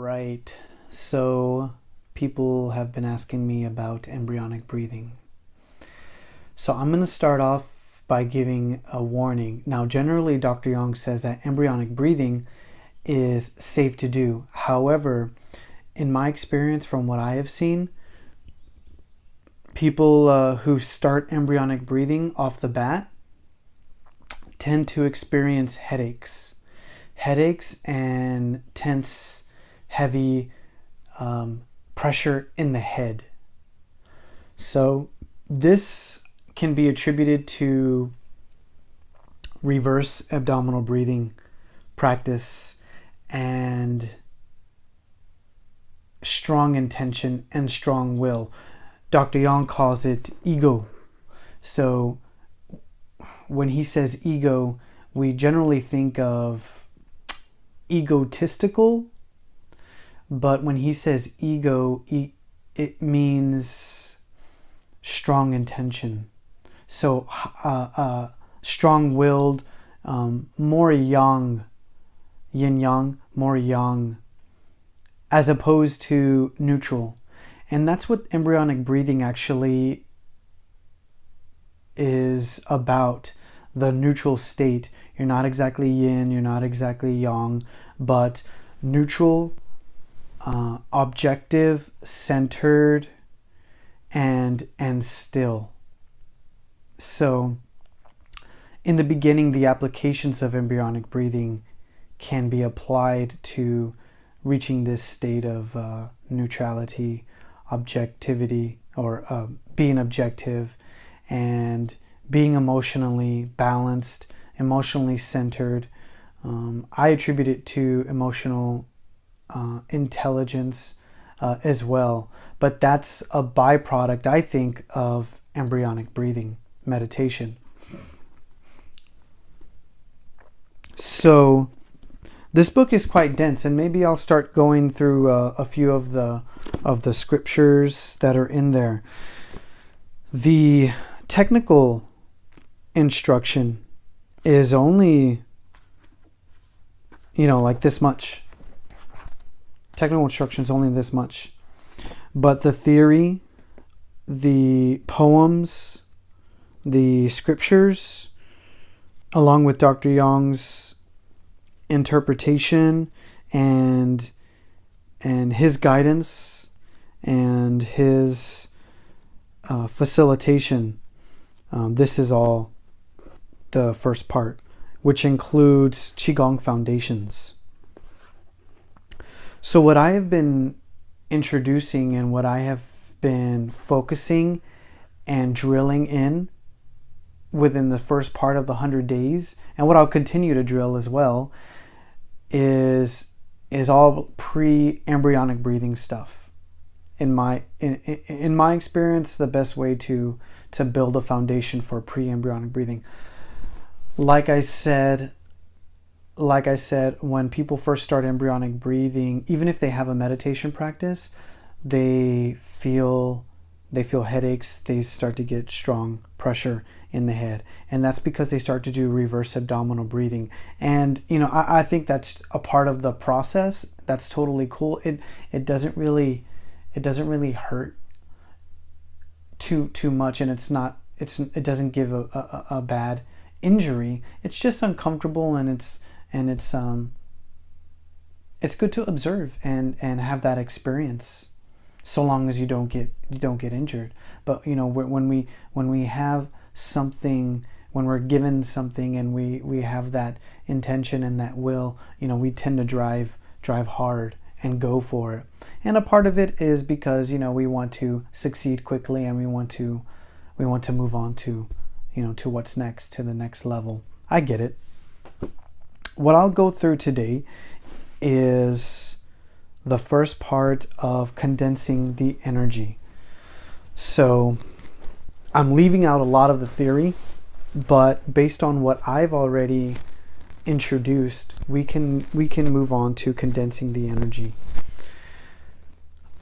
right. So people have been asking me about embryonic breathing. So I'm going to start off by giving a warning. Now, generally, Dr. Young says that embryonic breathing is safe to do. However, in my experience, from what I have seen, people who start embryonic breathing off the bat tend to experience headaches and tense, heavy pressure in the head. So this can be attributed to reverse abdominal breathing practice and strong intention and strong will. Dr. Yang calls it ego. So when he says ego, we generally think of egotistical, but when he says ego, it means strong intention. So strong-willed, more yang, yin-yang, more yang, as opposed to neutral. And that's what embryonic breathing actually is about, the neutral state. You're not exactly yin, you're not exactly yang, but neutral, objective, centered, and still. So in the beginning, the applications of embryonic breathing can be applied to reaching this state of neutrality, objectivity, or being objective, and being emotionally balanced, emotionally centered. I attribute it to emotional intelligence as well, but that's a byproduct, I think, of embryonic breathing meditation. So this book is quite dense, and maybe I'll start going through a few of the scriptures that are in there. The technical instruction is only, like this much. Technical instruction is only this much. But the theory, the poems, the scriptures, along with Dr. Young's interpretation and his guidance and his facilitation, this is all the first part, which includes Qigong foundations. So what I have been introducing and what I have been focusing and drilling in within the first part of the 100 days, and what I'll continue to drill as well, is all pre-embryonic breathing stuff. In my experience, the best way to build a foundation for pre-embryonic breathing. Like I said, when people first start embryonic breathing, even if they have a meditation practice, they feel headaches, they start to get strong pressure in the head. And that's because they start to do reverse abdominal breathing. And, I think that's a part of the process. That's totally cool. It doesn't really hurt too much, and it doesn't give a bad injury. It's just uncomfortable, and it's good to observe and have that experience, so long as you don't get injured. But when we have something, when we're given something, and we have that intention and that will, we tend to drive hard and go for it. And a part of it is because we want to succeed quickly, and we want to move on to to what's next, to the next level. I get it. What I'll go through today is the first part of condensing the energy. So I'm leaving out a lot of the theory, but based on what I've already introduced, we can move on to condensing the energy,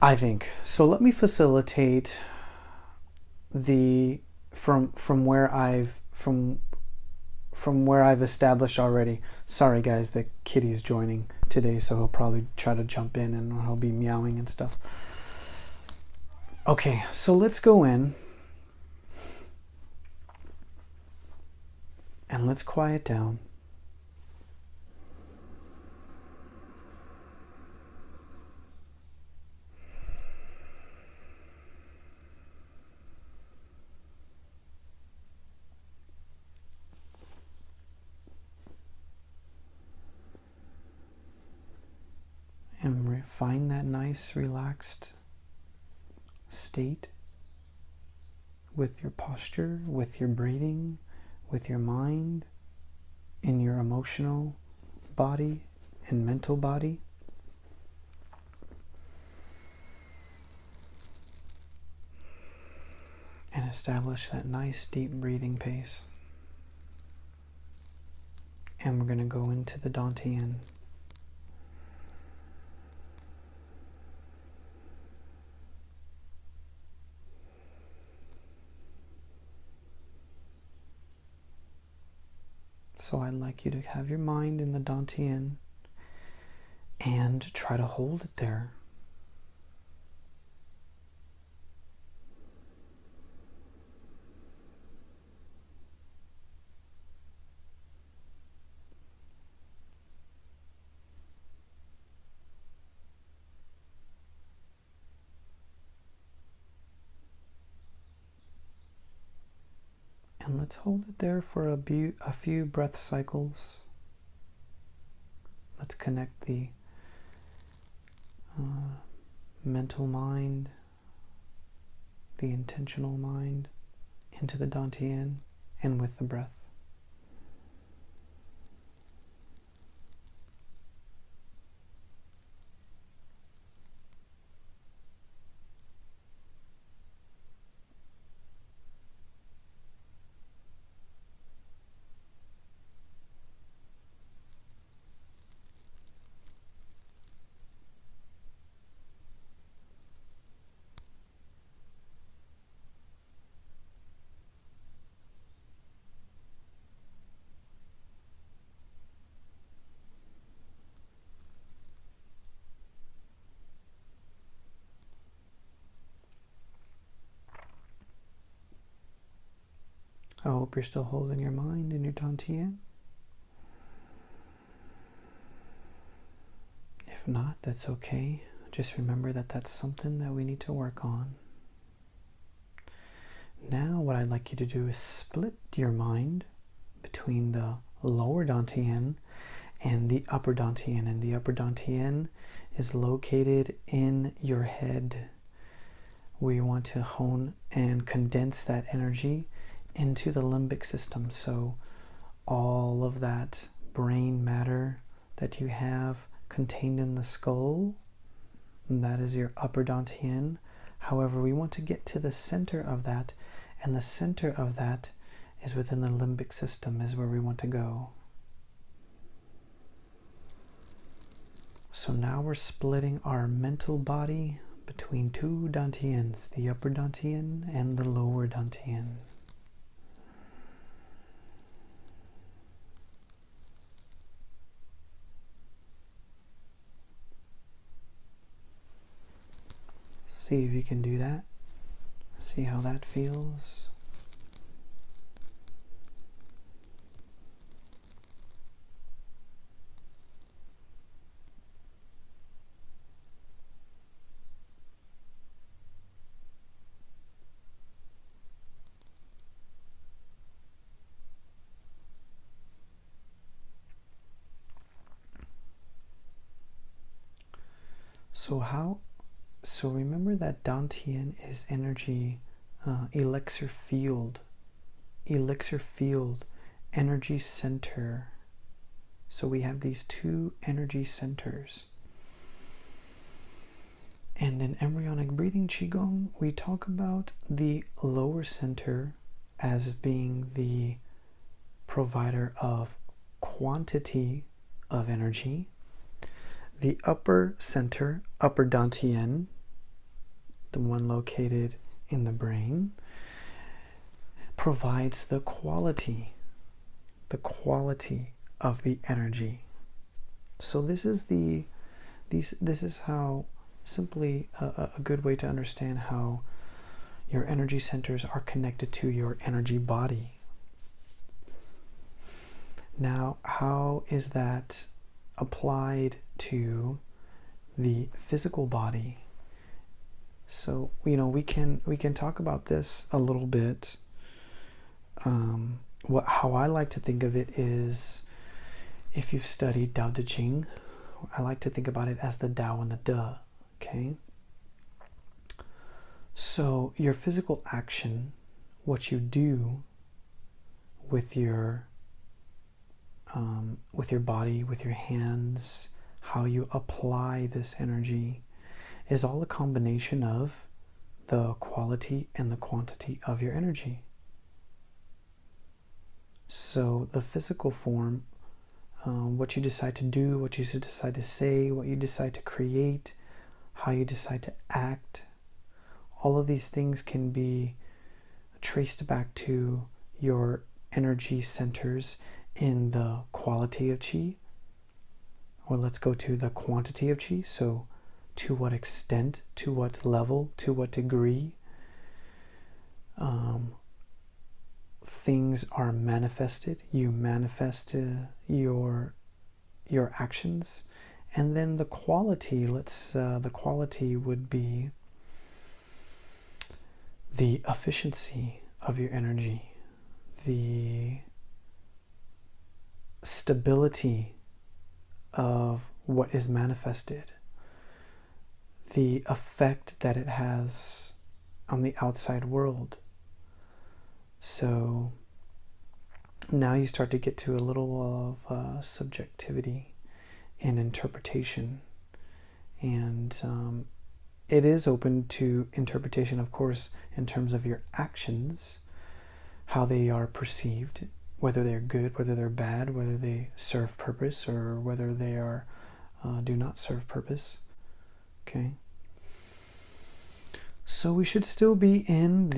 I think. So let me facilitate from where I've established already. Sorry guys, the kitty's joining today, so he'll probably try to jump in and he'll be meowing and stuff. Okay, so let's go in and let's quiet down. And find that nice, relaxed state with your posture, with your breathing, with your mind, in your emotional body and mental body. And establish that nice, deep breathing pace. And we're going to go into the Dantian. So I'd like you to have your mind in the Dantian and try to hold it there. And let's hold it there for a few breath cycles. Let's connect the mental mind, the intentional mind, into the Dantian and with the breath. I hope you're still holding your mind in your Dantian. If not, that's okay. Just remember that that's something that we need to work on. Now what I'd like you to do is split your mind between the lower Dantian and the upper Dantian. And the upper Dantian is located in your head. We want to hone and condense that energy into the limbic system. So all of that brain matter that you have contained in the skull, that is your upper Dantian. However, we want to get to the center of that, and the center of that is within the limbic system, is where we want to go. So now we're splitting our mental body between two Dantians, the upper Dantian and the lower Dantian. See if you can do that. See how that feels. So remember that Dantian is energy, elixir field, energy center. So we have these two energy centers. And in embryonic breathing Qigong, we talk about the lower center as being the provider of quantity of energy. The upper center, upper Dantian, the one located in the brain, provides the quality of the energy. So this is how simply a good way to understand how your energy centers are connected to your energy body. Now, how is that applied to the physical body? So, we can talk about this a little bit. How I like to think of it is, if you've studied Tao Te Ching, I like to think about it as the Tao and the De. Okay. So your physical action, what you do with your body, with your hands, how you apply this energy, is all a combination of the quality and the quantity of your energy. So the physical form, what you decide to do, what you decide to say, what you decide to create, how you decide to act, all of these things can be traced back to your energy centers in the quality of chi. Or let's go to the quantity of chi. So to what extent, to what level, to what degree things are manifested. You manifest your actions. And then the quality, the quality would be the efficiency of your energy, the stability of what is manifested, the effect that it has on the outside world. So now you start to get to a little of subjectivity and interpretation, and it is open to interpretation, of course, in terms of your actions, how they are perceived, whether they're good, whether they're bad, whether they serve purpose, or whether they are do not serve purpose. Okay. So we should still be in